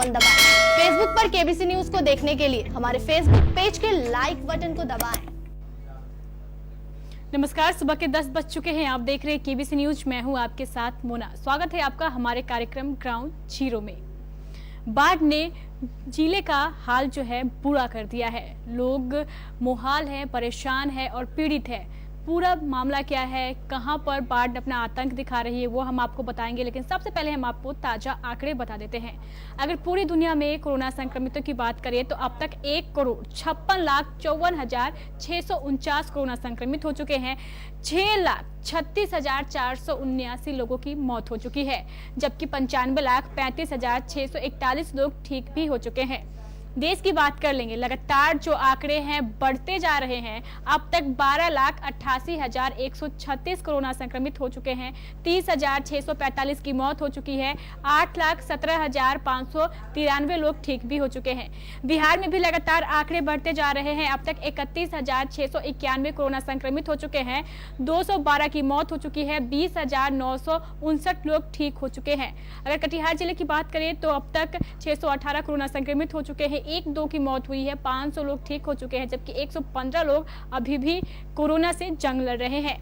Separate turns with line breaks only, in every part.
Button दबाएं। Facebook पर KBC news को देखने के लिए हमारे फेसबुक पेज के लाइक बटन को दबाएं।
नमस्कार, सुबह के 10 बज चुके हैं। आप देख रहे हैं केबीसी न्यूज। मैं हूं आपके साथ मोना। स्वागत है आपका हमारे कार्यक्रम ग्राउंड जीरो में। बाढ़ ने जिले का हाल जो है बुरा कर दिया है। लोग मुहाल है, परेशान है और पीड़ित है। पूरा मामला क्या है, कहां पर बाढ़ अपना आतंक दिखा रही है, वो हम आपको बताएंगे। लेकिन सबसे पहले हम आपको ताजा आंकड़े बता देते हैं। अगर पूरी दुनिया में कोरोना संक्रमितों की बात करें तो अब तक 1,56,54,649 कोरोना संक्रमित हो चुके हैं। 6,36,479 लोगों की मौत हो चुकी है, जबकि 95,35,641 लोग ठीक भी हो चुके हैं। देश की बात कर लेंगे, लगातार जो आंकड़े हैं बढ़ते जा रहे हैं। अब तक 12,88,136 कोरोना संक्रमित हो चुके हैं। 30,645 की मौत हो चुकी है। 8,17,593 लोग ठीक भी हो चुके हैं। बिहार में भी लगातार आंकड़े बढ़ते जा रहे हैं। अब तक 31,691 कोरोना संक्रमित हो चुके हैं। 212 की मौत हो चुकी है। 20,959 लोग ठीक हो चुके हैं। अगर कटिहार जिले की बात करें तो अब तक 618 कोरोना संक्रमित हो चुके हैं। 1-2 की मौत हुई है। 500 लोग ठीक हो चुके हैं, जबकि 115 लोग अभी भी कोरोना से जंग लड़ रहे हैं।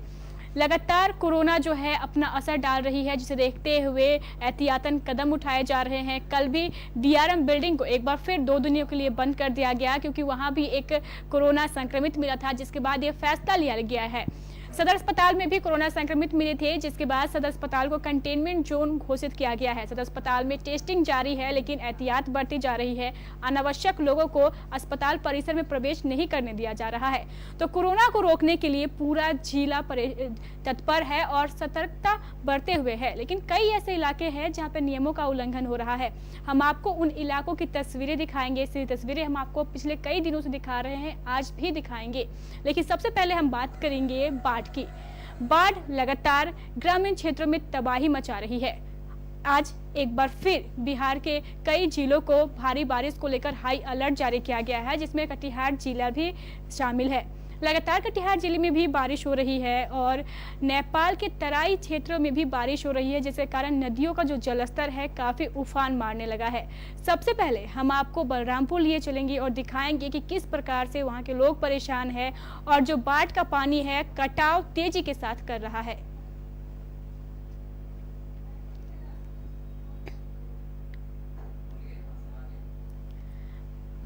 लगातार कोरोना जो है अपना असर डाल रही है, जिसे देखते हुए एहतियातन कदम उठाए जा रहे हैं। कल भी डीआरएम बिल्डिंग को एक बार फिर 2 दिनों के लिए बंद कर दिया गया, क्योंकि वहां भी एक कोरोना संक्रमित मिला था, जिसके बाद ये फैसला लिया गया है। सदर अस्पताल में भी कोरोना संक्रमित मिले थे, जिसके बाद सदर अस्पताल को कंटेनमेंट जोन घोषित किया गया है। सदर अस्पताल में टेस्टिंग जारी है, लेकिन एहतियात बढ़ती जा रही है। अनावश्यक लोगों को अस्पताल परिसर में प्रवेश नहीं करने दिया जा रहा है। तो कोरोना को रोकने के लिए पूरा जिला तत्पर है और सतर्कता बढ़ते हुए है, लेकिन कई ऐसे इलाके हैं जहाँ पे नियमों का उल्लंघन हो रहा है। हम आपको उन इलाकों की तस्वीरें दिखाएंगे। ऐसी तस्वीरें हम आपको पिछले कई दिनों से दिखा रहे हैं, आज भी दिखाएंगे। लेकिन सबसे पहले हम बात करेंगे बाढ़ की। बाढ़ लगातार ग्रामीण क्षेत्रों में तबाही मचा रही है। आज एक बार फिर बिहार के कई जिलों को भारी बारिश को लेकर हाई अलर्ट जारी किया गया है, जिसमें कटिहार जिला भी शामिल है। लगातार कटिहार जिले में भी बारिश हो रही है और नेपाल के तराई क्षेत्रों में भी बारिश हो रही है, जिसके कारण नदियों का जो जलस्तर है काफी उफान मारने लगा है। सबसे पहले हम आपको बलरामपुर लिए चलेंगे और दिखाएंगे कि किस प्रकार से वहां के लोग परेशान हैं और जो बाढ़ का पानी है कटाव तेजी के साथ कर रहा है।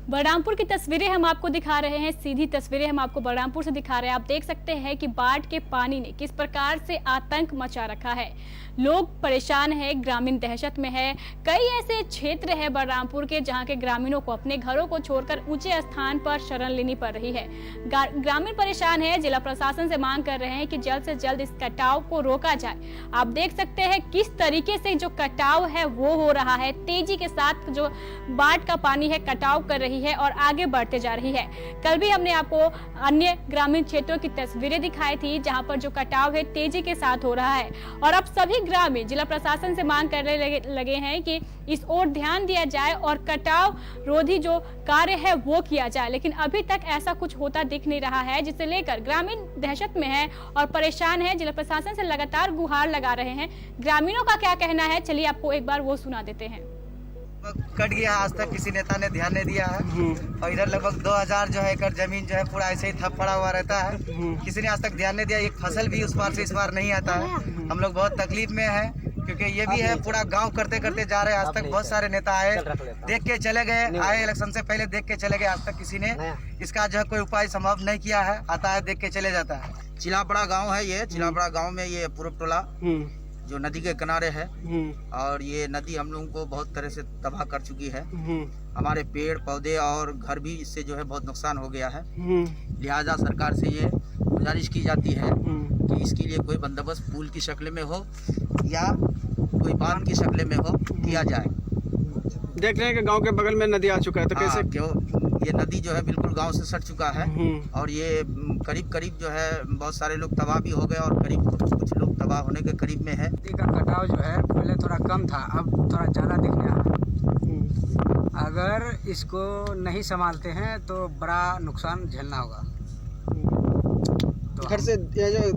बलरामपुर की तस्वीरें हम आपको दिखा रहे हैं। सीधी तस्वीरें हम आपको बलरामपुर से दिखा रहे हैं। आप देख सकते हैं कि बाढ़ के पानी ने किस प्रकार से आतंक मचा रखा है। लोग परेशान हैं, ग्रामीण दहशत में है। कई ऐसे क्षेत्र है बलरामपुर के जहां के ग्रामीणों को अपने घरों को छोड़कर ऊंचे स्थान पर शरण लेनी पड़ रही है। ग्रामीण परेशान है, जिला प्रशासन से मांग कर रहे हैं कि जल्द से जल्द इस कटाव को रोका जाए। आप देख सकते हैं किस तरीके से जो कटाव है वो हो रहा है। तेजी के साथ जो बाढ़ का पानी है कटाव कर रही है और आगे बढ़ते जा रही है। कल भी हमने आपको अन्य ग्रामीण क्षेत्रों की तस्वीरें दिखाई थी, जहां पर जो कटाव है तेजी के साथ हो रहा है। और अब सभी ग्रामीण जिला प्रशासन से मांग करने लगे हैं कि इस ओर ध्यान दिया जाए और कटाव रोधी जो कार्य है वो किया जाए। लेकिन अभी तक ऐसा कुछ होता दिख नहीं रहा है, जिसे लेकर ग्रामीण दहशत में है और परेशान है। जिला प्रशासन से लगातार गुहार लगा रहे हैं। ग्रामीणों का क्या कहना है, चलिए आपको एक बार वो सुना देते हैं।
कट गया, आज तक किसी नेता ने ध्यान नहीं दिया है। और इधर लगभग 2000 जो है एकड़ जमीन जो है पूरा ऐसे ही थप पड़ा हुआ रहता है। किसी ने आज तक ध्यान नहीं दिया। एक फसल भी उस पार से इस बार नहीं आता है। हम लोग बहुत तकलीफ में हैं, क्योंकि ये भी है पूरा गांव करते करते जा रहे हैं। आज तक बहुत सारे नेता आए, देख के चले गए, आए इलेक्शन से पहले देख के चले गए। आज तक किसी ने इसका जो है कोई उपाय संभव नहीं किया है। आता है, देख के चले जाता है।
चिलापड़ा गांव है ये। चिलापड़ा गांव में ये पूर्व टोला जो नदी के किनारे है, और ये नदी हम लोगों को बहुत तरह से तबाह कर चुकी है। हमारे पेड़ पौधे और घर भी इससे जो है बहुत नुकसान हो गया है। लिहाजा सरकार से ये गुजारिश की जाती है कि इसके लिए कोई बंदोबस्त पुल की शक्ल में हो या कोई बांध की शक्ल में हो किया जाए।
देख रहे हैं कि गांव के बगल में नदी आ चुका है, तो कैसे
क्यों ये नदी जो है बिल्कुल गांव से सट चुका है। और ये करीब जो है बहुत सारे लोग तबाह भी हो गए और करीब कुछ लोग तबाह होने के करीब में है।
नदी का कटाव जो है पहले थोड़ा कम था, अब थोड़ा ज़्यादा दिखने आ रहा है। अगर इसको नहीं संभालते हैं तो बड़ा नुकसान झेलना होगा। तो
घर से ये जो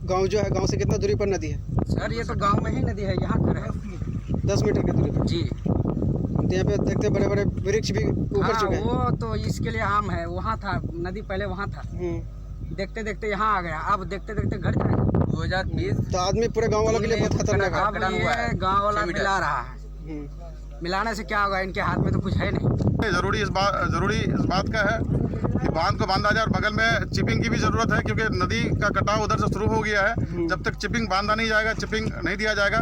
गांव जो है, गांव से कितना दूरी पर नदी है?
सर ये तो गांव में ही नदी है, यहाँ पर है
10 मीटर की दूरी पर।
जी
तो यहाँ पे देखते बड़े बड़े वृक्ष भी ऊपर चुके हैं।
वो तो इसके लिए आम है, वहाँ था नदी, पहले वहाँ था, देखते देखते यहाँ आ गया, अब देखते देखते घर जाएगा।
2020
तो आदमी पूरे गांव वालों के लिए बहुत खतरनाक है।
अब ये गाँव वाला मिला रहा है, मिलाने से क्या होगा, इनके हाथ में तो कुछ है नहीं।
जरूरी इस बात का है कि बांध को बांधा जाए और बगल में चिपिंग की भी जरूरत है, क्योंकि नदी का कटाव उधर से शुरू हो गया है। जब तक चिपिंग बांधा नहीं जाएगा, चिपिंग नहीं दिया जाएगा,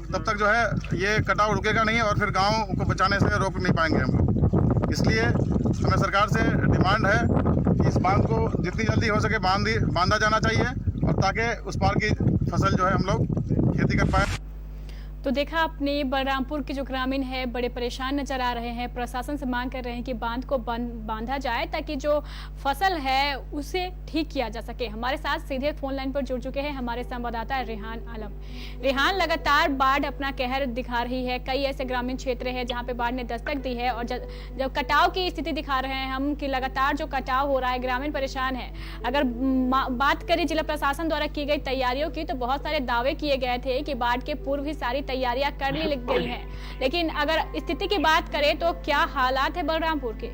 तब तक जो है ये कटाव रुकेगा नहीं और फिर गांव को बचाने से रोक नहीं पाएंगे हम लोग। इसलिए हमें सरकार से डिमांड है कि इस बांध को जितनी जल्दी हो सके बांधा जाना चाहिए, और ताकि उस पार की फसल जो है हम लोग खेती कर पाए।
तो देखा आपने बलरामपुर के जो ग्रामीण है बड़े परेशान नजर आ रहे हैं, प्रशासन से मांग कर रहे हैं कि बांध को बांधा जाए ताकि जो फसल है उसे ठीक किया जा सके। हमारे साथ सीधे फोन लाइन पर जुड़ चुके हैं हमारे संवाददाता रेहान आलम। रेहान, लगातार बाढ़ अपना कहर दिखा रही है, कई ऐसे ग्रामीण क्षेत्र है जहाँ पे बाढ़ ने दस्तक दी है और जब कटाव की स्थिति दिखा रहे हैं हम कि लगातार जो कटाव हो रहा है, ग्रामीण परेशान है। अगर बात करें जिला प्रशासन द्वारा की गई तैयारियों की, तो बहुत सारे दावे किए गए थे कि बाढ़ के पूर्व ही सारी तैयारियां कर ली गई हैं, लेकिन अगर स्थिति की बात करें तो क्या हालात है बलरामपुर के?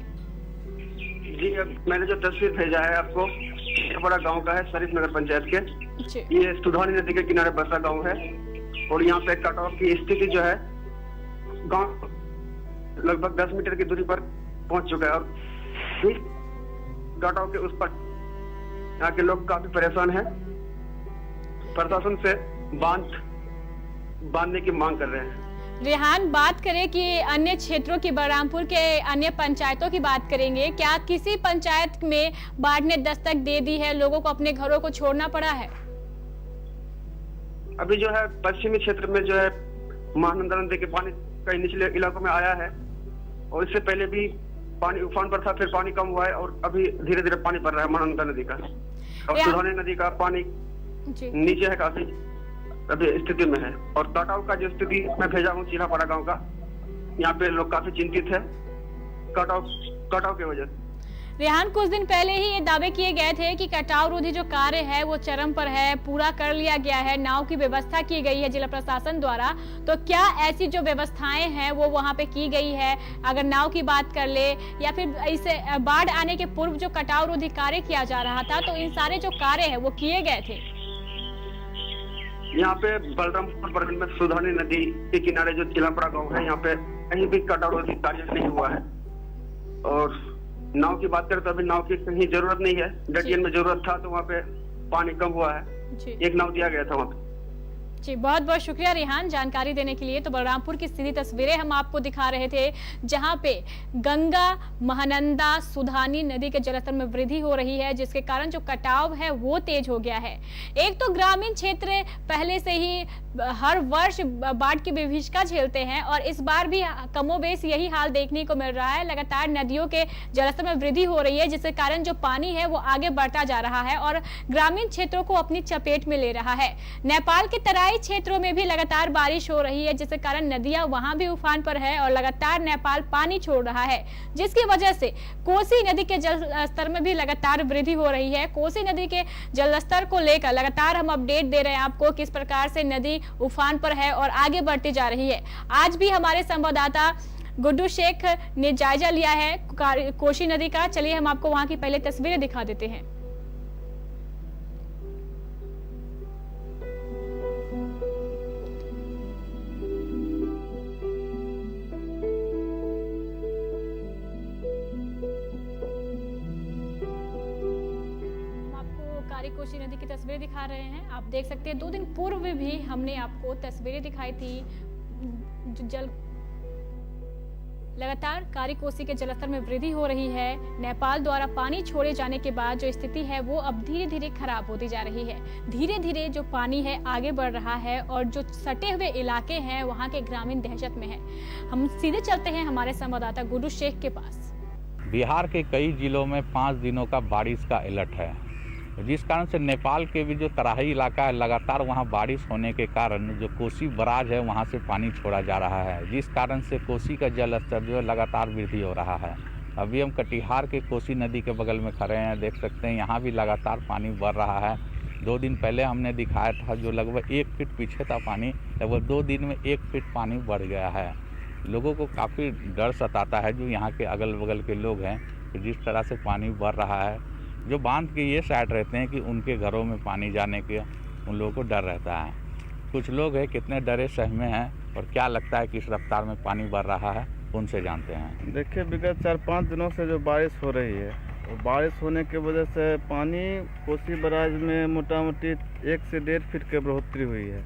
जी, अब मैंने जो तस्वीर भेजा है आपको, ये बड़ा गांव का है, शरीफ नगर पंचायत के। ये सुधानी नदी के किनारे बसा गांव है और यहाँ पे कटाव की स्थिति जो है, गांव लगभग 10 मीटर की दूरी पर पहुंच चुका है और कटाव के उस पर यहाँ के लोग काफी परेशान हैं। प्रशासन से बांधने की मांग कर रहे हैं।
रेहान, बात करें कि अन्य क्षेत्रों की, बलरामपुर के अन्य पंचायतों की बात करेंगे, क्या किसी पंचायत में बाढ़ ने दस्तक दे दी है, लोगों को अपने घरों को छोड़ना पड़ा है?
अभी जो है पश्चिमी क्षेत्र में जो है महानंदा नदी के पानी कई निचले इलाकों में आया है और इससे पहले भी पानी उफान पर था, फिर पानी कम हुआ है और अभी धीरे धीरे पानी बढ़ रहा है महानंदा नदी का, और सुधानी नदी का पानी नीचे है, काफी अभी स्थिति में है। और कटाव का जो स्थिति मैं भेजा हूँ चिल्हापाड़ा गांव का, यहाँ पे लोग काफी चिंतित है कटाव की वजह से।
रेहान, कुछ दिन पहले ही ये दावे किए गए थे कि कटाव रोधी जो कार्य है वो चरम पर है, पूरा कर लिया गया है, नाव की व्यवस्था की गई है जिला प्रशासन द्वारा। तो क्या ऐसी जो व्यवस्थाएं हैं वो वहां पे की गई है? अगर नाव की बात कर ले या फिर इसे बाढ़ आने के पूर्व जो कटाव रोधी कार्य किया जा रहा था, तो इन सारे जो कार्य है वो किए गए थे?
यहाँ पे बलरामपुर प्रखंड में सुधानी नदी के किनारे जो चिल्हापाड़ा गांव है, यहाँ पे कहीं भी कटाव रोधी कार्य नहीं हुआ है। और नाव की बात करें तो अभी नाव की कहीं जरूरत नहीं है, डटियन में जरूरत था तो वहाँ पे पानी कम हुआ है, एक नाव दिया गया था वहाँ पे।
जी, बहुत बहुत शुक्रिया रेहान जानकारी देने के लिए। तो बलरामपुर की सीधी तस्वीरें हम आपको दिखा रहे थे, जहां पे गंगा, महानंदा, सुधानी नदी के जलस्तर में वृद्धि हो रही है, जिसके कारण जो कटाव है वो तेज हो गया है। एक तो ग्रामीण क्षेत्र पहले से ही हर वर्ष बाढ़ की विभीषिका झेलते हैं और इस बार भी कमोबेश यही हाल देखने को मिल रहा है। लगातार नदियों के जलस्तर में वृद्धि हो रही है, जिसके कारण जो पानी है वो आगे बढ़ता जा रहा है और ग्रामीण क्षेत्रों को अपनी चपेट में ले रहा है। नेपाल के तराई क्षेत्रों में भी लगातार बारिश हो रही है, जिसके कारण नदियां वहां भी उफान पर है और लगातार नेपाल पानी छोड़ रहा है, जिसकी वजह से कोसी नदी के जल स्तर में भी लगातार वृद्धि हो रही है। कोसी नदी के जल स्तर को लेकर लगातार हम अपडेट दे रहे हैं आपको, किस प्रकार से नदी उफान पर है और आगे बढ़ती जा रही है। आज भी हमारे संवाददाता गुड्डू शेख ने जायजा लिया है कोसी नदी का। चलिए हम आपको वहां की पहले तस्वीरें दिखा देते हैं। कोसी नदी की तस्वीरें दिखा रहे हैं, आप देख सकते हैं 2 दिन पूर्व भी हमने आपको तस्वीरें दिखाई थी। जल लगातार कारी कोसी के जलस्तर में वृद्धि हो रही है। नेपाल द्वारा पानी छोड़े जाने के बाद जो स्थिति है वो अब धीरे धीरे खराब होती जा रही है। धीरे धीरे जो पानी है आगे बढ़ रहा है और जो सटे हुए इलाके हैं वहां के ग्रामीण दहशत में है। हम सीधे चलते हैं हमारे संवाददाता गुड्डू शेख के पास।
बिहार के कई जिलों में 5 दिनों का बारिश का अलर्ट है, जिस कारण से नेपाल के भी जो तराई इलाका है लगातार वहां बारिश होने के कारण जो कोसी बराज है वहां से पानी छोड़ा जा रहा है, जिस कारण से कोसी का जल स्तर जो है लगातार वृद्धि हो रहा है। अभी हम कटिहार के कोसी नदी के बगल में खड़े हैं, देख सकते हैं यहाँ भी लगातार पानी बढ़ रहा है। 2 दिन पहले हमने दिखाया था जो लगभग 1 फीट पीछे था पानी, लगभग 2 दिन में 1 फीट पानी बढ़ गया है। लोगों को काफ़ी डर सताता है, जो यहाँ के अगल बगल के लोग हैं, कि जिस तरह से पानी बढ़ रहा है, जो बांध के ये साइड रहते हैं कि उनके घरों में पानी जाने के उन लोगों को डर रहता है। कुछ लोग हैं कितने डरे सहमे हैं और क्या लगता है कि इस रफ्तार में पानी बढ़ रहा है, उनसे जानते हैं।
देखिए, विगत 4-5 दिनों से जो बारिश हो रही है, और बारिश होने की वजह से पानी कोसी बराज में मोटा मोटी 1 से 1.5 फीट की बढ़ोतरी हुई है।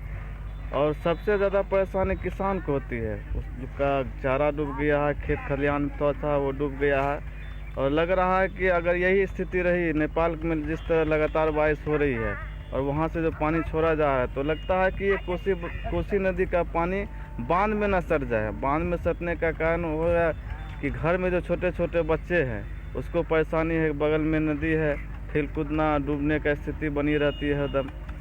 और सबसे ज़्यादा परेशानी किसान को होती है, उसका चारा डूब गया है, खेत खलिहान था वो डूब गया है। और लग रहा है कि अगर यही स्थिति रही नेपाल में, जिस तरह लगातार बारिश हो रही है और वहाँ से जो पानी छोड़ा जा रहा है, तो लगता है कि ये कोसी नदी का पानी बांध में न सट जाए। बांध में सटने का कारण हो रहा है कि घर में जो छोटे छोटे बच्चे हैं उसको परेशानी है, बगल में नदी है, खेल कूदना डूबने का स्थिति बनी रहती है,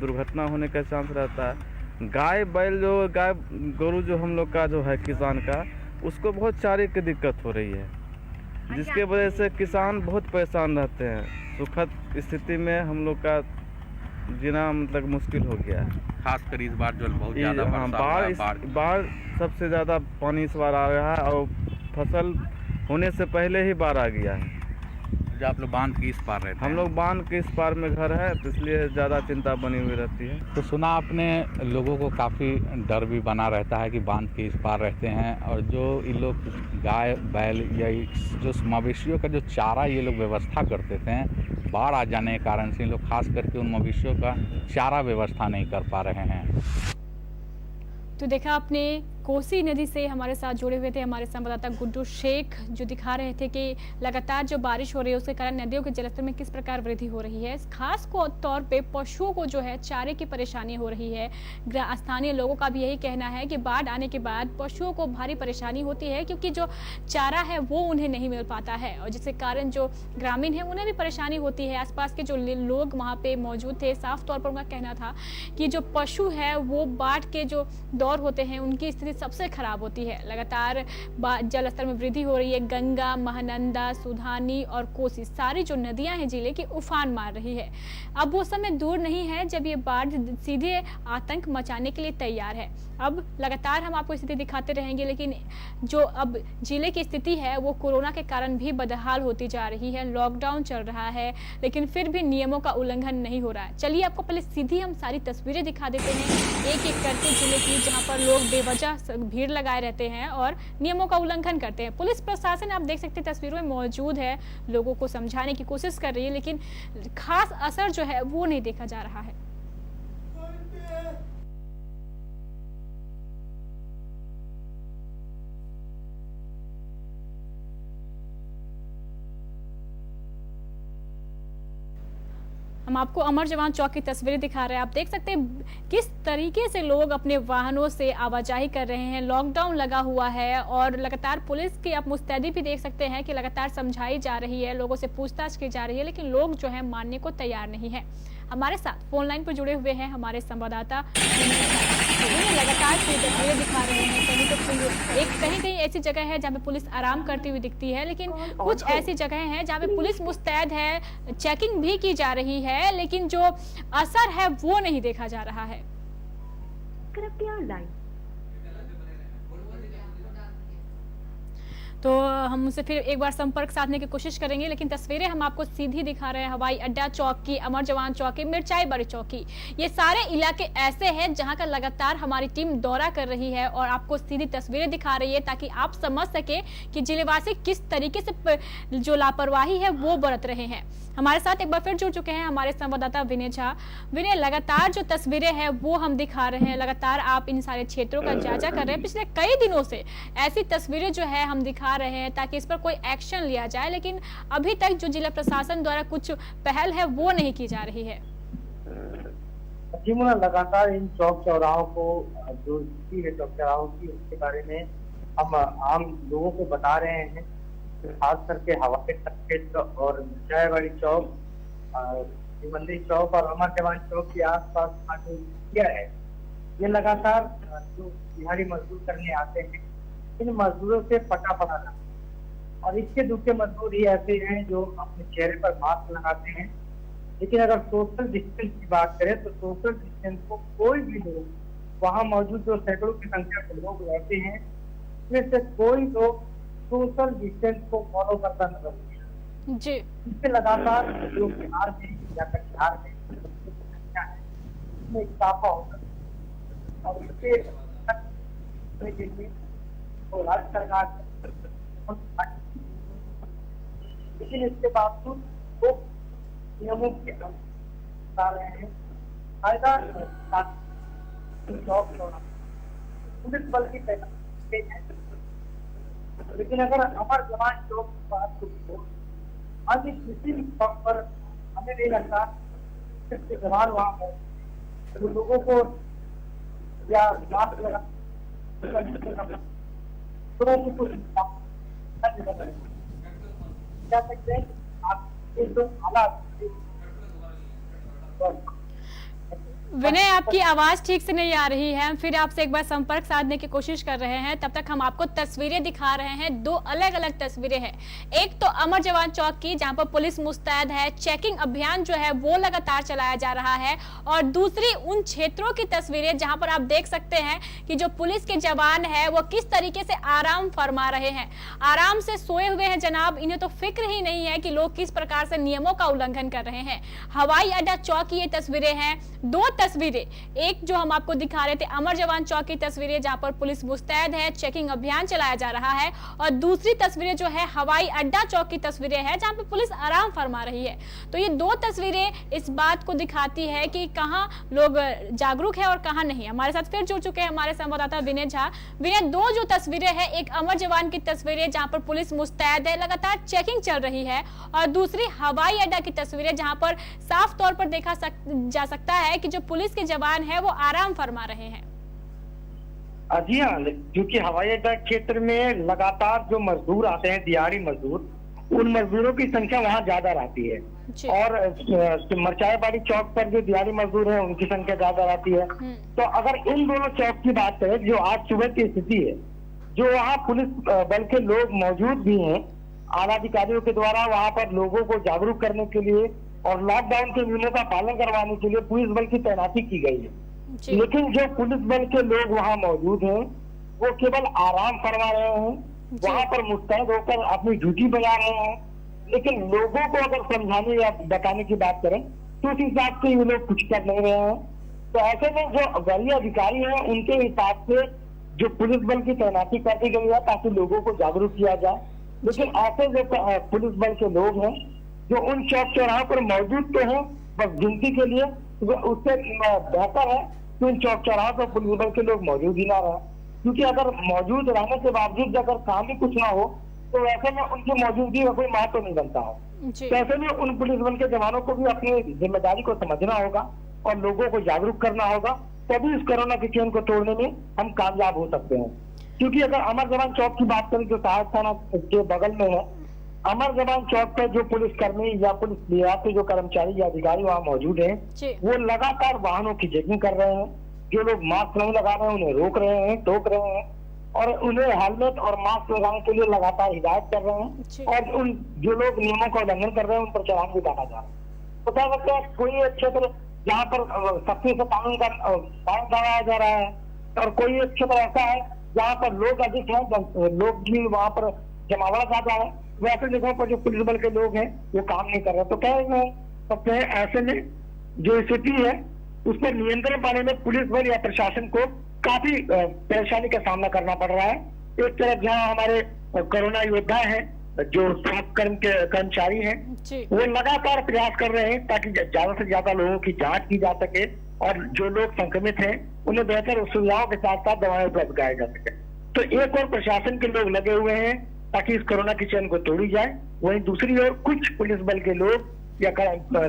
दुर्घटना होने का चांस रहता है। गाय गोरू जो हम लोग का जो है किसान का, उसको बहुत चारे की दिक्कत हो रही है, जिसके वजह से किसान बहुत परेशान रहते हैं। सुखद स्थिति में हम लोग का जीना मतलब मुश्किल हो गया है।
खासकर इस बार जो बहुत ज़्यादा
बाढ़ सबसे ज़्यादा पानी इस बार आ रहा है और फसल होने से पहले ही बाढ़ आ गया है।
जो आप लोग बांध के इस पार रहते हैं?
हम लोग बांध के इस पार में घर है, तो इसलिए ज़्यादा चिंता बनी हुई रहती है।
तो सुना आपने, लोगों को काफ़ी डर भी बना रहता है कि बांध के इस पार रहते हैं, और जो ये लोग गाय बैल या जो मवेशियों का जो चारा ये लोग व्यवस्था करते थे, बाढ़ आ जाने के कारण से ये लोग खास करके उन मवेशियों का चारा व्यवस्था नहीं कर पा रहे हैं।
तो देखा आपने, कोसी नदी से हमारे साथ जुड़े हुए थे हमारे संवाददाता गुड्डू शेख, जो दिखा रहे थे कि लगातार जो बारिश हो रही है उसके कारण नदियों के जलस्तर में किस प्रकार वृद्धि हो रही है। खास तौर पे पशुओं को जो है चारे की परेशानी हो रही है। स्थानीय लोगों का भी यही कहना है कि बाढ़ आने के बाद पशुओं को भारी परेशानी होती है, क्योंकि जो चारा है वो उन्हें नहीं मिल पाता है, और जिसके कारण जो ग्रामीण है उन्हें भी परेशानी होती है। आसपास के जो लोग वहाँ पे मौजूद थे, साफ तौर पर उनका कहना था कि जो पशु है वो बाढ़ के जो दौर होते हैं उनकी स्थिति सबसे खराब होती है। लगातार जल स्तर में वृद्धि हो रही है। गंगा, महानंदा, सुधानी और कोसी, सारी जो नदियां हैं जिले की, उफान मार रही है। अब वो समय दूर नहीं है जब ये बाढ़ सीधे आतंक मचाने के लिए तैयार है। अब लगातार हम आपको स्थिति दिखाते रहेंगे, लेकिन जो अब जिले की स्थिति है वो कोरोना के कारण भी बदहाल होती जा रही है। लॉकडाउन चल रहा है, लेकिन फिर भी नियमों का उल्लंघन नहीं हो रहा है। चलिए आपको पहले सीधी हम सारी तस्वीरें दिखा देते हैं, एक एक करके जिले की, जहाँ पर लोग बेवजह भीड़ लगाए रहते हैं और नियमों का उल्लंघन करते हैं। पुलिस प्रशासन, आप देख सकते हैं तस्वीरों में मौजूद है, लोगों को समझाने की कोशिश कर रही है, लेकिन खास असर जो है वो नहीं देखा जा रहा है। हम आपको अमर जवान चौक की तस्वीरें दिखा रहे हैं। आप देख सकते हैं किस तरीके से लोग अपने वाहनों से आवाजाही कर रहे हैं। लॉकडाउन लगा हुआ है और लगातार पुलिस की आप मुस्तैदी भी देख सकते हैं कि लगातार समझाई जा रही है, लोगों से पूछताछ की जा रही है, लेकिन लोग जो है मानने को तैयार नहीं है। हमारे साथ फोन लाइन पर जुड़े हुए हैं हमारे संवाददाता, लगातार तस्वीरें दिखा रहे हैं। कहीं कहीं ऐसी जगह है जहाँ पे पुलिस आराम करती हुई दिखती है, लेकिन कुछ ऐसी जगह हैं जहाँ पे पुलिस मुस्तैद है, चेकिंग भी की जा रही है, लेकिन जो असर है वो नहीं देखा जा रहा है। कृपया लाइन। तो हम उनसे फिर एक बार संपर्क साधने की कोशिश करेंगे, लेकिन तस्वीरें हम आपको सीधी दिखा रहे हैं हवाई अड्डा चौक की, अमर जवान चौक की, मिर्चाई बड़ी चौक की। ये सारे इलाके ऐसे हैं जहां का लगातार हमारी टीम दौरा कर रही है और आपको सीधी तस्वीरें दिखा रही है, ताकि आप समझ सके कि जिलेवासी किस तरीके से जो लापरवाही है वो बरत रहे हैं। हमारे साथ एक बार फिर जुड़ चुके हैं हमारे संवाददाता विनय झा। विनय, लगातार जो तस्वीरें हैं वो हम दिखा रहे हैं, लगातार आप इन सारे क्षेत्रों का जायजा कर रहे हैं। पिछले कई दिनों से ऐसी तस्वीरें जो है हम दिखा रहे हैं ताकि इस पर कोई एक्शन लिया जाए, लेकिन अभी तक जो जिला प्रशासन द्वारा कुछ पहल है वो नहीं की जा रही है।
जी मुना, लगातार इन चौक चौराहों को जो स्थिति है चौक चौराहों की, उसके बारे में हम आम लोगों को बता रहे हैं, खास करके हवाई क्षेत्र और मिर्चाईवाड़ी चौक, मंदिर चौक और अमर जवान चौक के आसपास जो एरिया है, ये लगातार जो दिहाड़ी मजदूर करने आते हैं, इन मजदूरों से पटा पड़ा था। और इसके दूसरे मजदूर ही ऐसे हैं जो अपने चेहरे पर मास्क लगाते हैं, लेकिन अगर सोशल डिस्टेंस की बात करें तो सोशल डिस्टेंस को कोई भी लोग, वहाँ मौजूद जो सैकड़ों की संख्या में लोग रहते हैं, इसमें से कोई लोग सोशल डिस्टेंस को फॉलो करता नजर नहीं आया।
जी
इससे लगातार जो बिहार में या कटिहार में संख्या है इसमें इजाफा होता है और इसके के लिए तो राज्य सरकार लेकिन इसके बावजूद वो नियमों के बता रहे हैं फायदा पुलिस बल की तैनाती है। लेकिन अगर अमर जवान चौक की बात हो अन्य किसी भी चौक पर हमें नहीं लगता सिर्फ जवान वहां है तो लोगों को या मास्क लगा की कुछ क्या सकते हैं आप जो हालात
विनय, आपकी आवाज ठीक से नहीं आ रही है, फिर आपसे एक बार संपर्क साधने की कोशिश कर रहे हैं। तब तक हम आपको तस्वीरें दिखा रहे हैं। दो अलग अलग तस्वीरें हैं। एक तो अमर जवान चौक की जहां पर पुलिस मुस्तैद है, चेकिंग अभियान जो है वो लगातार चलाया जा रहा है, और दूसरी उन क्षेत्रों की तस्वीरें जहां पर आप देख सकते हैं कि जो पुलिस के जवान है वो किस तरीके से आराम फरमा रहे हैं, आराम से सोए हुए हैं जनाब। इन्हें तो फिक्र ही नहीं है कि लोग किस प्रकार से नियमों का उल्लंघन कर रहे हैं। हवाई अड्डा चौक की ये तस्वीरें हैं। दो तस्वीरें, एक जो हम आपको दिखा रहे थे अमर जवान चौक की तस्वीरें जहां पर पुलिस मुस्तैद है, चेकिंग अभियान चलाया जा रहा है, और दूसरी तस्वीरें जो है हवाई अड्डा चौक की तस्वीरें हैं जहां पर पुलिस आराम फरमा रही है। तो ये दो तस्वीरें इस बात को दिखाती है कि कहां लोग जागरूक है और कहां नहीं। हमारे साथ फिर जुड़ चुके हैं हमारे संवाददाता विनय झा। विनय, दो जो तस्वीरें हैं, एक अमर जवान की तस्वीरें जहां पर पुलिस मुस्तैद है, लगातार चेकिंग चल रही है, और दूसरी हवाई अड्डा की तस्वीरें जहां पर साफ तौर पर देखा जा सकता है कि जो पुलिस के जवान है वो आराम फरमा रहे हैं।
जी हाँ, क्योंकि हवाई अड्डा क्षेत्र में लगातार जो मजदूर आते हैं, दिहाड़ी मजदूर, उन मजदूरों की संख्या वहाँ ज्यादा रहती है, और मरचाएबाड़ी चौक पर जो दिहाड़ी मजदूर हैं उनकी संख्या ज्यादा रहती है। तो अगर इन दोनों चौक की बात करें, जो आज सुबह की स्थिति है, जो वहाँ पुलिस बल के लोग मौजूद भी हैं, आला अधिकारियों के द्वारा वहाँ पर लोगों को जागरूक करने के लिए और लॉकडाउन के नियमों का पालन करवाने के लिए पुलिस बल की तैनाती की गई है। लेकिन जो पुलिस बल के लोग वहाँ मौजूद हैं वो केवल आराम फरमा रहे हैं, वहाँ पर मुस्तैद होकर अपनी ड्यूटी बजा रहे हैं। लेकिन लोगों को अगर समझाने या बताने की बात करें तो उस हिसाब से ये लोग कुछ कर नहीं रहे हैं। तो ऐसे में जो वरीय अधिकारी हैं उनके हिसाब से जो पुलिस बल की तैनाती कर दी गई है ताकि लोगों को जागरूक किया जाए। लेकिन ऐसे जो पुलिस बल के लोग हैं जो उन चौक चौराहों पर मौजूद तो हैं बस गिनती के लिए, उससे बेहतर है कि उन चौक चौराहों पर पुलिस बल के लोग मौजूद ही ना रहे, क्योंकि अगर मौजूद रहने के बावजूद अगर काम ही कुछ ना हो तो ऐसे में उनकी मौजूदगी का कोई महत्व नहीं बनता हो। तो ऐसे में उन पुलिस बल के जवानों को भी अपनी जिम्मेदारी को समझना होगा और लोगों को जागरूक करना होगा, तभी इस कोरोना की चेन को तोड़ने में हम कामयाब हो सकते हैं। क्योंकि अगर अमर जवान चौक की बात करें जो सहायक थाना के बगल में है, अमर जवान चौक पर जो पुलिसकर्मी या पुलिस विभाग के जो कर्मचारी या अधिकारी वहाँ मौजूद हैं वो लगातार वाहनों की चेकिंग कर रहे हैं। जो लोग मास्क नहीं लगा रहे हैं उन्हें रोक रहे हैं, टोक रहे हैं, और उन्हें हेलमेट और मास्क लगाने के लिए लगातार हिदायत कर रहे हैं, और उन जो लोग नियमों का उल्लंघन कर रहे हैं उन पर चालान भी काटा जा रहा है। तो क्या सकते हैं कोई एक क्षेत्र जहाँ पर सख्ती से कानून का पालन कराया जा रहा है, और कोई एक क्षेत्र ऐसा है जहाँ पर लोग अधिक हैं, लोग भी वहाँ पर जमावड़ा ज्यादा है, वैसे जगहों पर जो पुलिस बल के लोग हैं वो काम नहीं कर रहे। तो क्या सकते हैं ऐसे में जो स्थिति है उस पर नियंत्रण पाने में पुलिस बल या प्रशासन को काफी परेशानी का सामना करना पड़ रहा है। एक तरफ जहाँ हमारे कोरोना योद्धा हैं, जो स्वास्थ्य कर्मचारी हैं, वो लगातार प्रयास कर रहे हैं ताकि ज्यादा से ज्यादा लोगों की जांच की जा सके, और जो लोग संक्रमित हैं उन्हें बेहतर सुविधाओं के साथ साथ दवाएं उपलब्ध कराई जा सके। तो एक और प्रशासन के लोग लगे हुए हैं ताकि इस कोरोना की चेन को तोड़ी जाए, वहीं दूसरी ओर कुछ पुलिस बल के लोग या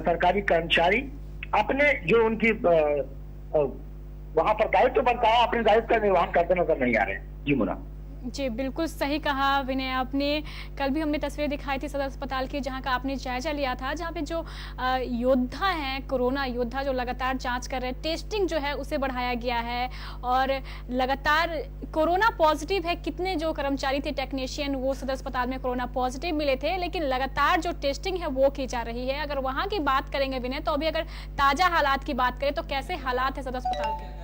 सरकारी कर्मचारी अपने जो उनकी वहां पर दायित्व बनता है अपने दायित्व का निर्वहन करते नजर नहीं आ रहे। जी मुना।
जी बिल्कुल सही कहा विनय आपने। कल भी हमने तस्वीरें दिखाई थी सदर अस्पताल की जहां का आपने जायजा लिया था, जहां पे जो योद्धा हैं, कोरोना योद्धा जो लगातार जांच कर रहे हैं, टेस्टिंग जो है उसे बढ़ाया गया है, और लगातार कोरोना पॉजिटिव है। कितने जो कर्मचारी थे, टेक्नीशियन, वो सदर अस्पताल में कोरोना पॉजिटिव मिले थे, लेकिन लगातार जो टेस्टिंग है वो की जा रही है। अगर वहाँ की बात करेंगे विनय, तो अभी अगर ताज़ा हालात की बात करें तो कैसे हालात है सदर अस्पताल के?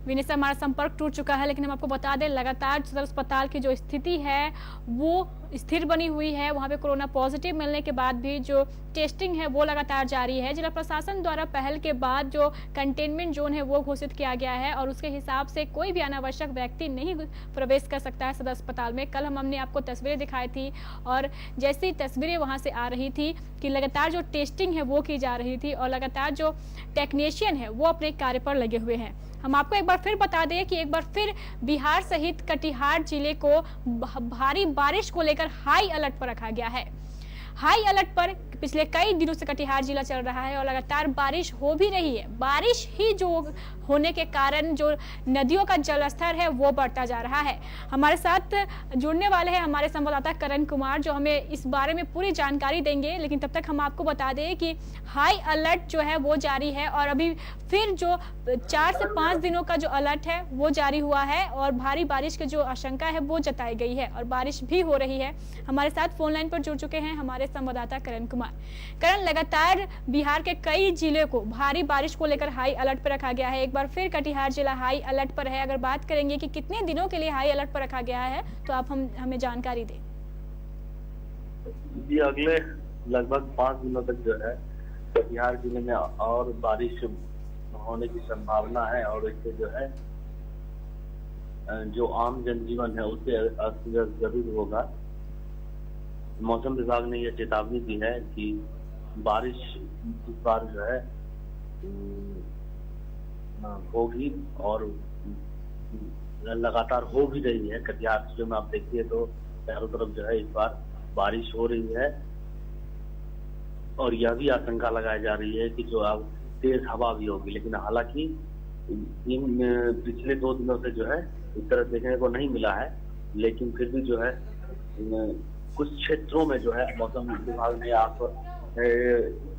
विनय से हमारा संपर्क टूट चुका है, लेकिन हम आपको बता दें लगातार सदर अस्पताल की जो स्थिति है वो स्थिर बनी हुई है। वहां पे कोरोना पॉजिटिव मिलने के बाद भी जो टेस्टिंग है वो लगातार जारी है। जिला प्रशासन द्वारा पहल के बाद जो कंटेनमेंट जोन है वो घोषित किया गया है और उसके हिसाब से कोई भी अनावश्यक व्यक्ति नहीं प्रवेश कर सकता है सदर अस्पताल में। कल हमने आपको तस्वीरें दिखाई थी और जैसी तस्वीरें वहां से आ रही थी कि लगातार जो टेस्टिंग है वो की जा रही थी और लगातार जो टेक्नीशियन है वो अपने कार्य पर लगे हुए हैं। हम आपको एक बार फिर बता दें कि एक बार फिर बिहार सहित कटिहार जिले को भारी बारिश को लेकर हाई अलर्ट पर रखा गया है। हाई अलर्ट पर पिछले कई दिनों से कटिहार जिला चल रहा है और लगातार बारिश हो भी रही है। बारिश ही जो होने के कारण जो नदियों का जलस्तर है वो बढ़ता जा रहा है। हमारे साथ जुड़ने वाले हैं हमारे संवाददाता करण कुमार, जो हमें इस बारे में पूरी जानकारी देंगे। लेकिन तब तक हम आपको बता दें कि हाई अलर्ट जो है वो जारी है और अभी फिर जो 4 से 5 दिनों का जो अलर्ट है वो जारी हुआ है और भारी बारिश की जो आशंका है वो जताई गई है और बारिश भी हो रही है। हमारे साथ फोन लाइन पर जुड़ चुके हैं हमारे संवाददाता करण कुमार। करण, लगातार बिहार के कई जिले को भारी बारिश को लेकर हाई अलर्ट पर रखा गया है। एक बार फिर कटिहार जिला हाई अलर्ट पर है। अगर बात करेंगे कि कितने दिनों के लिए हाई अलर्ट पर रखा गया है तो आप हमें जानकारी दें।
जी, अगले लगभग 5 दिनों तक जो है कटिहार जिले में और बारिश होने की संभावना है और इससे जो है जो आम जनजीवन है उससे अस्त व्यस्त जरूर होगा। मौसम विभाग ने यह चेतावनी दी है कि बारिश इस बार जो है होगी और लगातार हो भी रही है। कटिहार जिले में आप देखिए तो चारों तरफ जो है इस बार बारिश हो रही है और यह भी आशंका लगाई जा रही है कि जो अब तेज हवा भी होगी। लेकिन हालांकि पिछले 2 दिनों से जो है इस तरह देखने को नहीं मिला है, लेकिन फिर भी जो है कुछ क्षेत्रों में जो है मौसम विभाग ने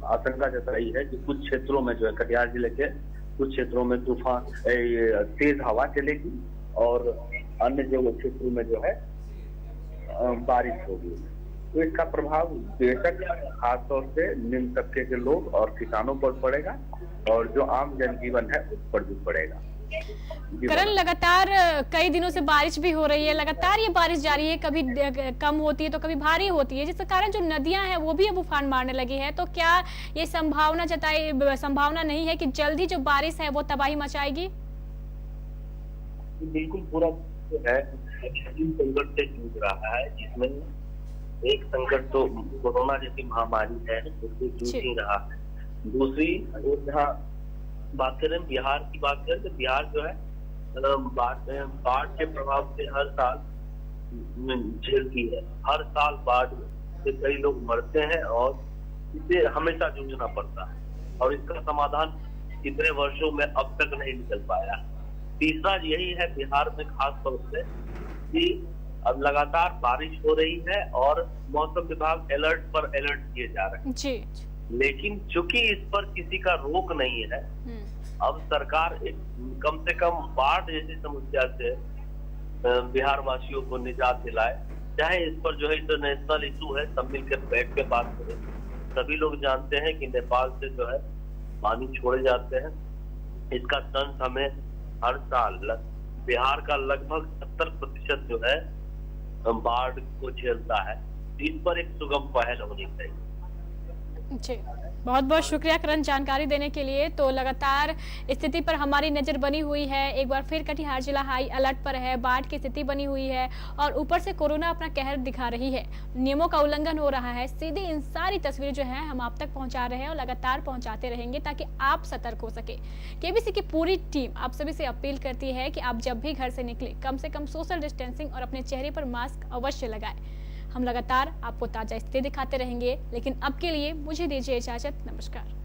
आशंका जताई है कि कुछ क्षेत्रों में जो है कटिहार जिले के कुछ क्षेत्रों में तूफान तेज हवा चलेगी और अन्य जगह क्षेत्रों में जो है बारिश होगी। तो इसका प्रभाव बेशक खासतौर से निम्न तबके के लोग और किसानों पर पड़ेगा और जो आम जनजीवन है उस पर भी पड़ेगा।
करण, लगातार कई दिनों से बारिश भी हो रही है, लगातार ये बारिश जारी है, कभी कम होती है तो कभी भारी होती है, जिसके कारण जो नदियां हैं वो भी अब उफान मारने लगी है। तो क्या ये संभावना नहीं है कि जल्दी जो बारिश है वो तबाही मचाएगी?
बिल्कुल, पूरा है संकट से जूझ रहा है, जिसमें एक संकट तो कोरोना जैसी महामारी है उससे जूझ ही रहा है। दूसरी जहाँ बात करें बिहार की बात करें तो बिहार जो है बाढ़ के प्रभाव से हर साल झेलती है। हर साल बाढ़ से कई लोग मरते हैं और इसे हमेशा जूझना पड़ता है और इसका समाधान इतने वर्षों में अब तक नहीं निकल पाया। तीसरा यही है बिहार में खास तौर से कि अब लगातार बारिश हो रही है और मौसम विभाग अलर्ट पर अलर्ट किए जा रहे हैं
जी।
लेकिन चूंकि इस पर किसी का रोक नहीं है, अब सरकार कम से कम बाढ़ जैसी समस्या से बिहार वासियों को निजात दिलाए। चाहे इस पर जो है इंटरनेशनल इशू है, सब मिलकर बैठ के बात करें। सभी लोग जानते हैं कि नेपाल से जो है पानी छोड़े जाते हैं, इसका तंत्र हमें हर साल बिहार का लगभग 70% जो है बाढ़ को झेलता है। इस पर एक सुगम पहल होनी चाहिए।
जी, बहुत बहुत शुक्रिया करण जानकारी देने के लिए। तो लगातार स्थिति पर हमारी नजर बनी हुई है। एक बार फिर कटिहार जिला हाई अलर्ट पर है, बाढ़ की स्थिति बनी हुई है और ऊपर से कोरोना अपना कहर दिखा रही है, नियमों का उल्लंघन हो रहा है। सीधी इन सारी तस्वीरें जो है हम आप तक पहुंचा रहे हैं और लगातार पहुंचाते रहेंगे ताकि आप सतर्क हो सके। केबीसी की पूरी टीम आप सभी से अपील करती है कि आप जब भी घर से निकले कम से कम सोशल डिस्टेंसिंग और अपने चेहरे पर मास्क अवश्य लगाए। हम लगातार आपको ताजा स्थिति दिखाते रहेंगे, लेकिन अब के लिए मुझे दीजिए इजाजत। नमस्कार।